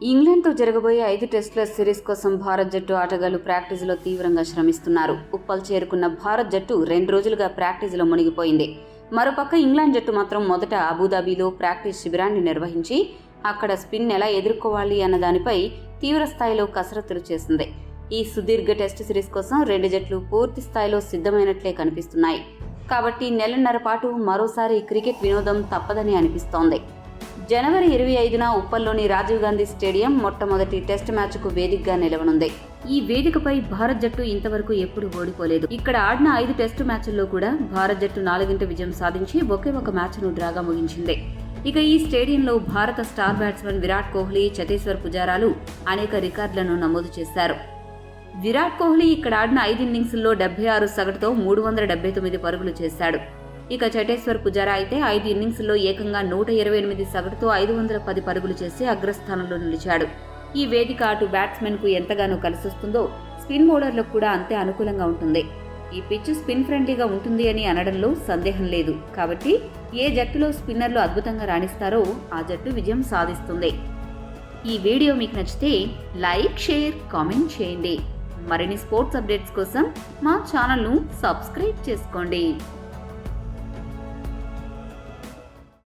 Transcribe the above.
ఇంగ్లాండ్తో జరగబోయే 5 టెస్టుల సిరీస్ కోసం భారత్ జట్టు ఆటగాళ్లు ప్రాక్టీసులో తీవ్రంగా శ్రమిస్తున్నారు. ఉప్పల్ చేరుకున్న భారత్ జట్టు 2 రోజులుగా ప్రాక్టీసులో మునిగిపోయింది. మరోపక్క ఇంగ్లాండ్ జట్టు మాత్రం మొదట అబుదాబిలో ప్రాక్టీస్ శిబిరాన్ని నిర్వహించి అక్కడ స్పిన్ ఎలా ఎదుర్కోవాలి అన్న దానిపై తీవ్ర స్థాయిలో కసరత్తులు చేసింది. ఈ సుదీర్ఘ టెస్టు సిరీస్ కోసం 2 జట్లు పూర్తి స్థాయిలో సిద్ధమైనట్లే కనిపిస్తున్నాయి. కాబట్టి నెలన్నర పాటు మరోసారి క్రికెట్ వినోదం తప్పదని అనిపిస్తోంది. జనవరి 25న ఉప్పల్లోని రాజీవ్ గాంధీ స్టేడియం మొట్టమొదటి టెస్ట్ మ్యాచ్కు వేదికగా నిలవనుంది. ఈ వేదికపై భారత్ జట్టు ఇంతవరకు ఎప్పుడూ ఓడిపోలేదు. ఇక్కడ ఆడిన 5 టెస్టు మ్యాచ్ల్లో కూడా భారత్ జట్టు 4 విజయం సాధించి ఒకే ఒక మ్యాచ్ను డ్రాగా ముగించింది. ఇక ఈ స్టేడియంలో భారత స్టార్ బ్యాట్స్మెన్ విరాట్ కోహ్లీ, చతేశ్వర్ పుజారాలు అనేక రికార్డులను నమోదు చేశారు. విరాట్ కోహ్లీ ఇక్కడ ఆడిన 5 ఇన్నింగ్స్ల్లో 76 సగటుతో 379 పరుగులు చేశాడు. ఇక చటేశ్వర్ పుజారా అయితే 5 ఇన్నింగ్స్ల్లో ఏకంగా 128 సగటుతో 510 పరుగులు చేసి అగ్రస్థానంలో నిలిచాడు. ఈ వేదిక అటు బ్యాట్స్మెన్కు ఎంతగానో కలిసొస్తుందో స్పిన్ బౌలర్లకు కూడా అంతే అనుకూలంగా ఉంటుంది. ఈ పిచ్ స్పిన్ ఫ్రెండ్లీగా ఉంటుంది అని అనడంలో సందేహం లేదు. కాబట్టి ఏ జట్టులో స్పిన్నర్లు అద్భుతంగా రాణిస్తారో ఆ జట్టు విజయం సాధిస్తుంది. ఈ వీడియో మీకు నచ్చితే లైక్, షేర్, కామెంట్ చేయండి. మరిన్ని స్పోర్ట్స్ అప్డేట్స్ కోసం మా ఛానల్ను సబ్స్క్రైబ్ చేసుకోండి.